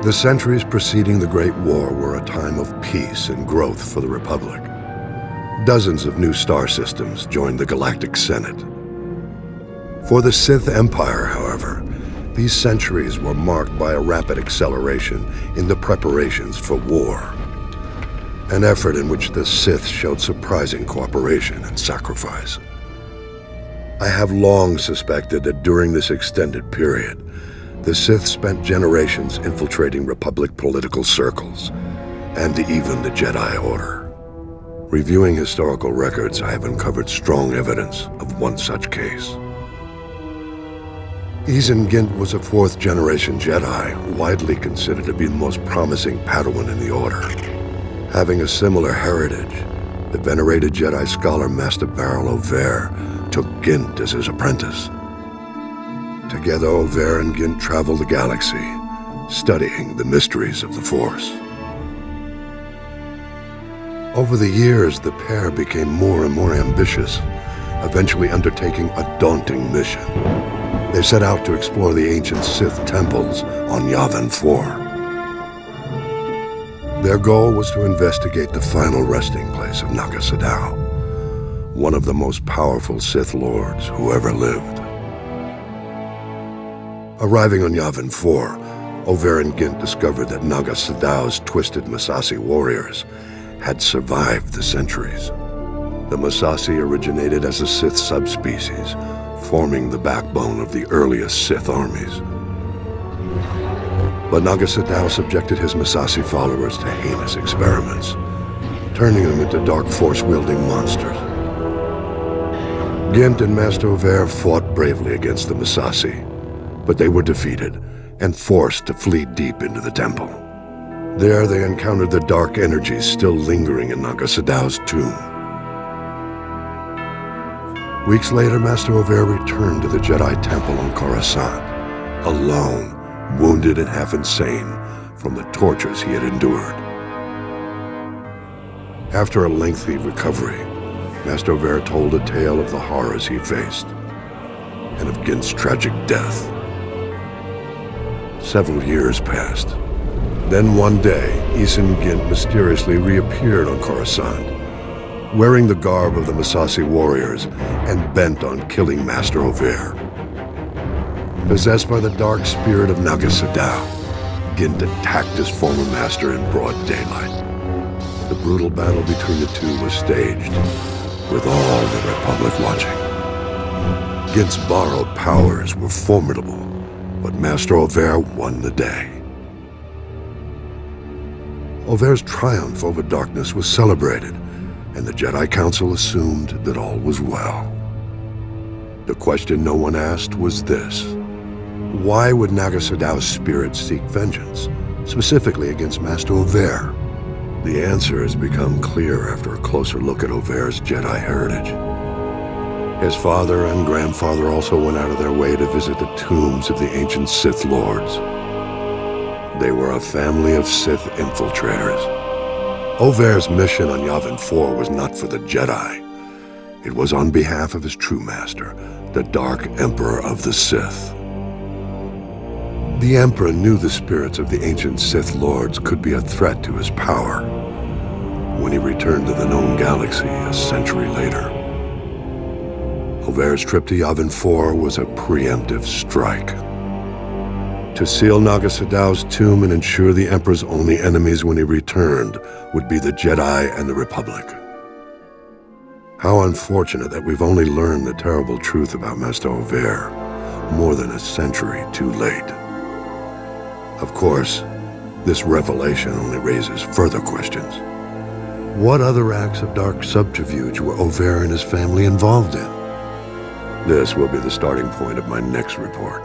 The centuries preceding the Great War were a time of peace and growth for the Republic. Dozens of new star systems joined the Galactic Senate. For the Sith Empire, however, these centuries were marked by a rapid acceleration in the preparations for war, an effort in which the Sith showed surprising cooperation and sacrifice. I have long suspected that during this extended period, the Sith spent generations infiltrating Republic political circles, and even the Jedi Order. Reviewing historical records, I have uncovered strong evidence of one such case. Izen Gint was a fourth-generation Jedi, widely considered to be the most promising Padawan in the Order. Having a similar heritage, the venerated Jedi scholar Master Baral Over took Gint as his apprentice. Together, Over and Gint traveled the galaxy, studying the mysteries of the Force. Over the years, the pair became more and more ambitious, eventually undertaking a daunting mission. They set out to explore the ancient Sith temples on Yavin 4. Their goal was to investigate the final resting place of Naga Sadow, one of the most powerful Sith Lords who ever lived. Arriving on Yavin 4, Over and Gint discovered that Naga Sadow's twisted Massassi warriors had survived the centuries. The Massassi originated as a Sith subspecies, forming the backbone of the earliest Sith armies. But Naga Sadow subjected his Massassi followers to heinous experiments, turning them into dark force-wielding monsters. Gint and Master Over fought bravely against the Massassi, but they were defeated and forced to flee deep into the temple. There they encountered the dark energies still lingering in Naga Sadow's tomb. Weeks later, Master Over returned to the Jedi Temple on Coruscant, alone, wounded and half insane from the tortures he had endured. After a lengthy recovery, Master Over told a tale of the horrors he faced and of Gint's tragic death. Several years passed. Then one day, Izen Gint mysteriously reappeared on Coruscant, wearing the garb of the Massassi warriors and bent on killing Master Over. Possessed by the dark spirit of Naga Sadow, Gint attacked his former master in broad daylight. The brutal battle between the two was staged, with all the Republic watching. Gint's borrowed powers were formidable, but Master Over won the day. Over's triumph over darkness was celebrated, and the Jedi Council assumed that all was well. The question no one asked was this: why would Naga Sadow's spirit seek vengeance, specifically against Master Over? The answer has become clear after a closer look at Over's Jedi heritage. His father and grandfather also went out of their way to visit the tombs of the ancient Sith Lords. They were a family of Sith infiltrators. Over's mission on Yavin 4 was not for the Jedi. It was on behalf of his true master, the Dark Emperor of the Sith. The Emperor knew the spirits of the ancient Sith Lords could be a threat to his power when he returned to the known galaxy a century later. Over's trip to Yavin 4 was a preemptive strike. To seal Naga Sadow's tomb and ensure the Emperor's only enemies when he returned would be the Jedi and the Republic. How unfortunate that we've only learned the terrible truth about Master Over more than a century too late. Of course, this revelation only raises further questions. What other acts of dark subterfuge were Over and his family involved in? This will be the starting point of my next report.